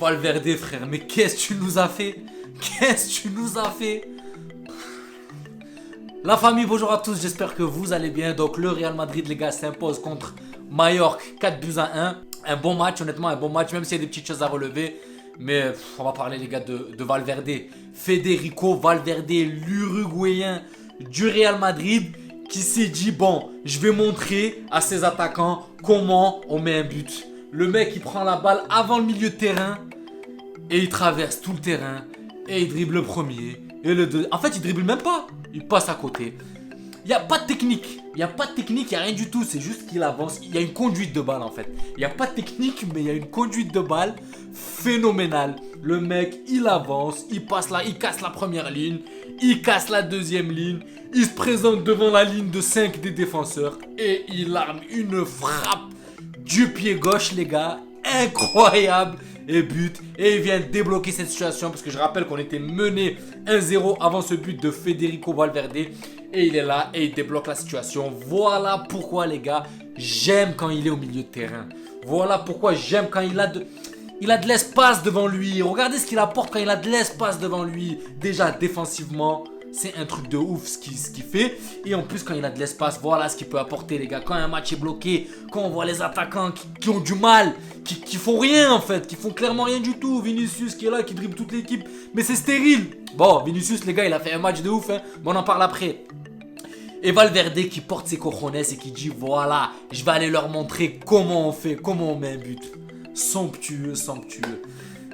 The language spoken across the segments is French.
Valverde, frère, mais qu'est-ce que tu nous as fait? Qu'est-ce que tu nous as fait? La famille, bonjour à tous, j'espère que vous allez bien. Donc le Real Madrid, les gars, s'impose contre Mallorca 4-1. Un bon match, honnêtement, un bon match, même s'il y a des petites choses à relever. Mais on va parler, les gars, de Valverde. Federico Valverde, l'Uruguayen du Real Madrid, qui s'est dit, bon, je vais montrer à ses attaquants comment on met un but. Le mec, il prend la balle avant le milieu de terrain et il traverse tout le terrain et il dribble le premier et le deux. En fait, il dribble même pas. Il passe à côté. Il n'y a pas de technique. Il n'y a pas de technique, il n'y a rien du tout. C'est juste qu'il avance. Il y a une conduite de balle en fait. Il n'y a pas de technique, mais il y a une conduite de balle phénoménale. Le mec, il avance, il passe là, il casse la première ligne, il casse la deuxième ligne, il se présente devant la ligne de 5 des défenseurs et il arme une frappe du pied gauche, les gars. Incroyable. Et but. Et il vient débloquer cette situation. Parce que je rappelle qu'on était mené 1-0 avant ce but de Federico Valverde. Et il est là et il débloque la situation. Voilà pourquoi, les gars, j'aime quand il est au milieu de terrain. Voilà pourquoi j'aime quand il a de l'espace devant lui. Regardez ce qu'il apporte quand il a de l'espace devant lui. Déjà, défensivement, c'est un truc de ouf ce qu'il fait. Et en plus, quand il a de l'espace, voilà ce qu'il peut apporter, les gars. Quand un match est bloqué, quand on voit les attaquants qui ont du mal, qui font rien en fait, qui font clairement rien du tout. Vinicius qui est là, qui dribble toute l'équipe. Mais c'est stérile. Bon, Vinicius, les gars, il a fait un match de ouf, hein. Mais on en parle après. Et Valverde qui porte ses cojones et qui dit, voilà, je vais aller leur montrer comment on fait, comment on met un but. Somptueux, somptueux.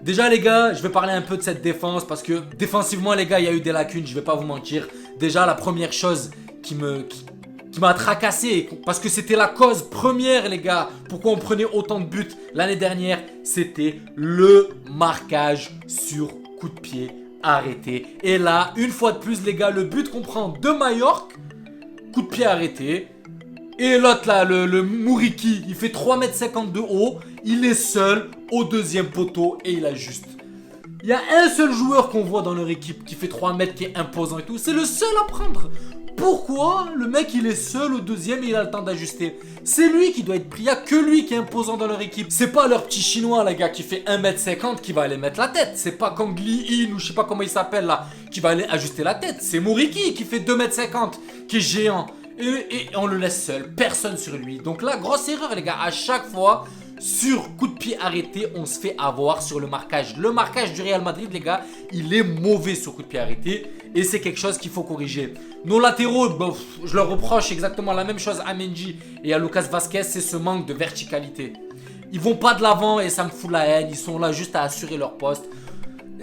Déjà, les gars, je vais parler un peu de cette défense parce que défensivement, les gars, il y a eu des lacunes, je vais pas vous mentir. Déjà, la première chose qui m'a tracassé, parce que c'était la cause première, les gars, pourquoi on prenait autant de buts l'année dernière, c'était le marquage sur coup de pied arrêté. Et là, une fois de plus, les gars, le but qu'on prend de Mallorca, coup de pied arrêté. Et l'autre là, le Mouriki, il fait 3,50 m de haut. Il est seul au deuxième poteau et il ajuste. Il y a un seul joueur qu'on voit dans leur équipe qui fait 3 mètres, qui est imposant et tout. C'est le seul à prendre. Pourquoi le mec il est seul au deuxième et il a le temps d'ajuster? C'est lui qui doit être pris. Il n'y a que lui qui est imposant dans leur équipe. C'est pas leur petit chinois, les gars, qui fait 1,50 m qui va aller mettre la tête. C'est pas Kang Lee In ou je sais pas comment il s'appelle là, qui va aller ajuster la tête. C'est Mouriki qui fait 2,50 m, qui est géant. Et on le laisse seul, personne sur lui. Donc là, grosse erreur, les gars. À chaque fois, sur coup de pied arrêté, on se fait avoir sur le marquage. Le marquage du Real Madrid, les gars, il est mauvais sur coup de pied arrêté. Et c'est quelque chose qu'il faut corriger. Nos latéraux, bon, je leur reproche exactement la même chose à Mendy et à Lucas Vazquez, c'est ce manque de verticalité. Ils vont pas de l'avant et ça me fout la haine. Ils sont là juste à assurer leur poste.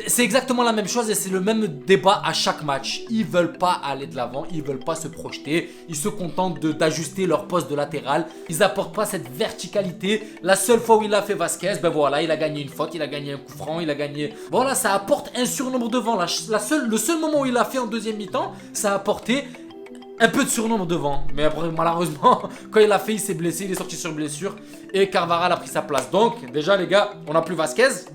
C'est exactement la même chose et c'est le même débat à chaque match. Ils veulent pas aller de l'avant, ils veulent pas se projeter. Ils se contentent d'ajuster leur poste de latéral. Ils apportent pas cette verticalité. La seule fois où il a fait Vazquez, ben voilà, il a gagné une faute, il a gagné un coup franc, il a gagné... Voilà, ça apporte un surnombre devant. Le seul moment où il a fait en deuxième mi-temps, ça a apporté un peu de surnombre devant. Mais après, malheureusement, quand il a fait, il s'est blessé, il est sorti sur blessure. Et Carvajal a pris sa place. Donc, déjà les gars, on n'a plus Vazquez.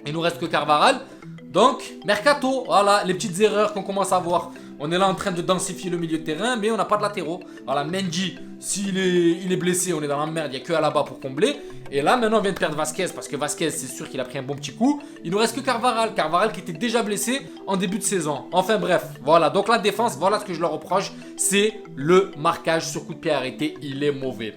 Il nous reste que Carvajal. Donc, Mercato, voilà, les petites erreurs qu'on commence à voir. On est là en train de densifier le milieu de terrain, mais on n'a pas de latéraux. Voilà, Mendy, s'il est blessé, on est dans la merde, il n'y a que Alaba pour combler. Et là, maintenant, on vient de perdre Vazquez, parce que Vazquez, c'est sûr qu'il a pris un bon petit coup. Il nous reste que Carvajal. Carvajal qui était déjà blessé en début de saison. Enfin bref, voilà. Donc la défense, voilà ce que je leur reproche, c'est le marquage sur coup de pied arrêté, il est mauvais.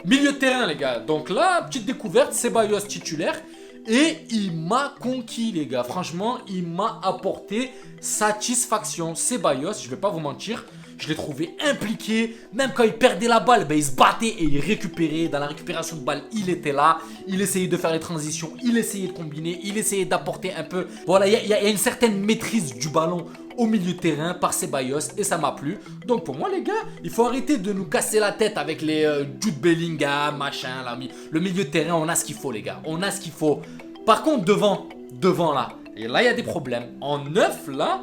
Milieu de terrain, les gars. Donc là, petite découverte, Ceballos titulaire. Et il m'a conquis, les gars. Franchement, il m'a apporté satisfaction. Ceballos, je vais pas vous mentir, je l'ai trouvé impliqué. Même quand il perdait la balle, ben, il se battait et il récupérait. Dans la récupération de balle, il était là. Il essayait de faire les transitions, il essayait de combiner, il essayait d'apporter un peu. Voilà, il y a une certaine maîtrise du ballon au milieu de terrain par Ceballos et ça m'a plu. Donc pour moi, les gars, il faut arrêter de nous casser la tête avec les Jude Bellingham, machin, là. Le milieu de terrain, on a ce qu'il faut, les gars. On a ce qu'il faut. Par contre, devant là, et là, il y a des problèmes. En neuf, là,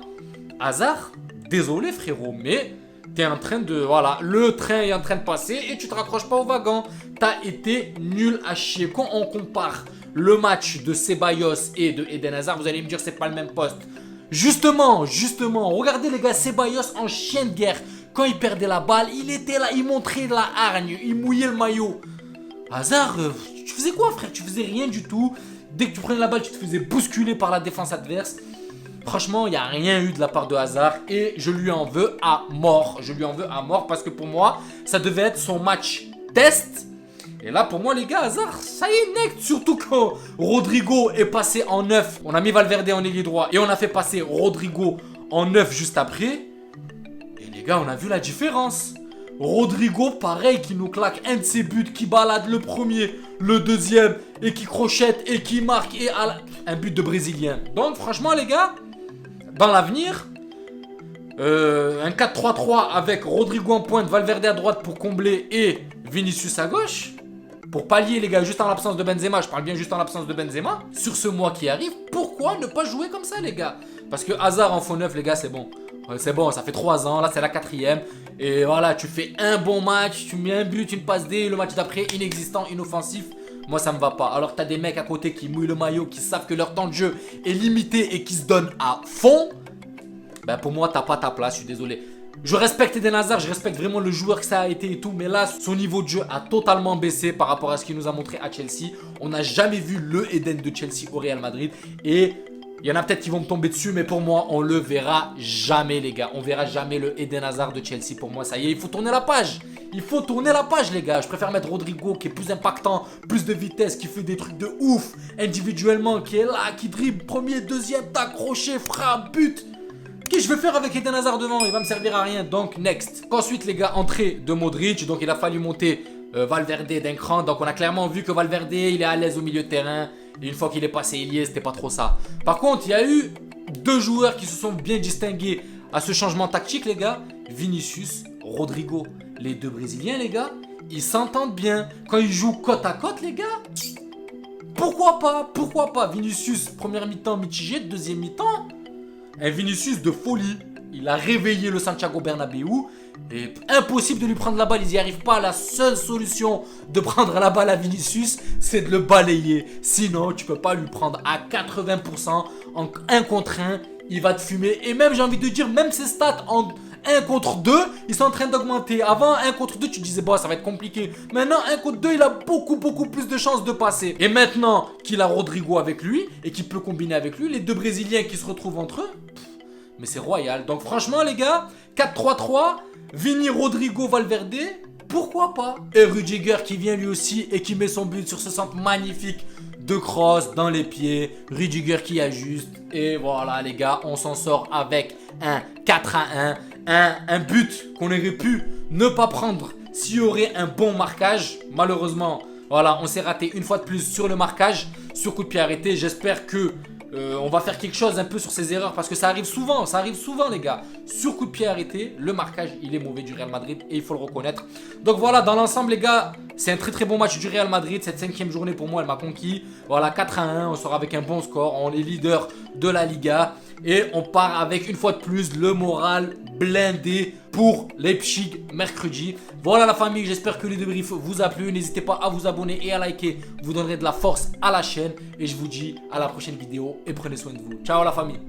Hazard, désolé frérot, mais t'es en train de... Voilà, le train est en train de passer et tu te raccroches pas au wagon. T'as été nul à chier. Quand on compare le match de Ceballos et de Eden Hazard, vous allez me dire c'est pas le même poste. Justement, regardez les gars, Ceballos en chien de guerre. Quand il perdait la balle, il était là, il montrait la hargne, il mouillait le maillot. Hazard, tu faisais quoi frère? Tu faisais rien du tout. Dès que tu prenais la balle, tu te faisais bousculer par la défense adverse. Franchement, il n'y a rien eu de la part de Hazard et je lui en veux à mort. Je lui en veux à mort parce que pour moi, ça devait être son match test. Et là, pour moi, les gars, Hazard, ça y est, net. Surtout quand Rodrigo est passé en 9. On a mis Valverde en ailier droit et on a fait passer Rodrigo en 9 juste après. Et les gars, on a vu la différence. Rodrigo, pareil, qui nous claque un de ses buts, qui balade le premier, le deuxième, et qui crochette, et qui marque, et un but de Brésilien. Donc, franchement, les gars, dans l'avenir, un 4-3-3 avec Rodrigo en pointe, Valverde à droite pour combler, et Vinicius à gauche, pour pallier, les gars, juste en l'absence de Benzema, je parle bien juste en l'absence de Benzema, sur ce mois qui arrive, pourquoi ne pas jouer comme ça, les gars? Parce que Hazard en faux neuf, les gars, c'est bon. C'est bon, ça fait 3 ans, là c'est la 4e. Et voilà, tu fais un bon match, tu mets un but, une passe D, le match d'après, inexistant, inoffensif. Moi ça me va pas. Alors t'as des mecs à côté qui mouillent le maillot, qui savent que leur temps de jeu est limité et qui se donnent à fond. Ben pour moi t'as pas ta place, je suis désolé. Je respecte Eden Hazard, je respecte vraiment le joueur que ça a été et tout. Mais là, son niveau de jeu a totalement baissé par rapport à ce qu'il nous a montré à Chelsea. On n'a jamais vu le Eden de Chelsea au Real Madrid. Et il y en a peut-être qui vont me tomber dessus, mais pour moi, on le verra jamais, les gars. On verra jamais le Eden Hazard de Chelsea. Pour moi, ça y est, il faut tourner la page. Il faut tourner la page, les gars. Je préfère mettre Rodrigo, qui est plus impactant, plus de vitesse, qui fait des trucs de ouf, individuellement, qui est là, qui dribble, premier, deuxième, tac, crochet, frappe, but. Qu'est-ce que je vais faire avec Eden Hazard devant? Il va me servir à rien, donc next. Ensuite, les gars, entrée de Modric, donc il a fallu monter Valverde d'un cran. Donc on a clairement vu que Valverde, il est à l'aise au milieu de terrain. Et une fois qu'il est passé ailier, c'était pas trop ça. Par contre, il y a eu 2 joueurs qui se sont bien distingués à ce changement tactique, les gars. Vinicius, Rodrigo. Les 2 Brésiliens, les gars, ils s'entendent bien. Quand ils jouent côte à côte, les gars, pourquoi pas? Pourquoi pas? Vinicius, première mi-temps mitigé, deuxième mi-temps, un Vinicius de folie. Il a réveillé le Santiago Bernabéu. Et impossible de lui prendre la balle, ils n'y arrivent pas. La seule solution de prendre la balle à Vinicius, c'est de le balayer. Sinon, tu peux pas lui prendre à 80% en 1 contre 1. Il va te fumer. Et même, j'ai envie de dire, même ses stats en 1 contre 2, ils sont en train d'augmenter. Avant, 1 contre 2, tu disais, bon, ça va être compliqué. Maintenant, 1 contre 2, il a beaucoup plus de chances de passer. Et maintenant qu'il a Rodrigo avec lui et qu'il peut combiner avec lui, les 2 Brésiliens qui se retrouvent entre eux, mais c'est royal. Donc franchement, les gars, 4-3-3, Vini, Rodrigo, Valverde, pourquoi pas? Et Rudiger qui vient lui aussi et qui met son but sur ce centre magnifique de cross dans les pieds. Rudiger qui ajuste. Et voilà, les gars, on s'en sort avec un 4-1. Un but qu'on aurait pu ne pas prendre s'il y aurait un bon marquage. Malheureusement, voilà, on s'est raté une fois de plus sur le marquage, sur coup de pied arrêté. J'espère que on va faire quelque chose un peu sur ces erreurs parce que ça arrive souvent les gars. Sur coup de pied arrêté, le marquage il est mauvais du Real Madrid et il faut le reconnaître. Donc voilà, dans l'ensemble les gars, c'est un très bon match du Real Madrid. Cette 5e journée pour moi elle m'a conquis. Voilà, 4-1, on sort avec un bon score, on est leader de la Liga. Et on part avec une fois de plus le moral blindé pour Leipzig mercredi. Voilà la famille, j'espère que le débrief vous a plu. N'hésitez pas à vous abonner et à liker, vous donnerez de la force à la chaîne. Et je vous dis à la prochaine vidéo et prenez soin de vous. Ciao la famille.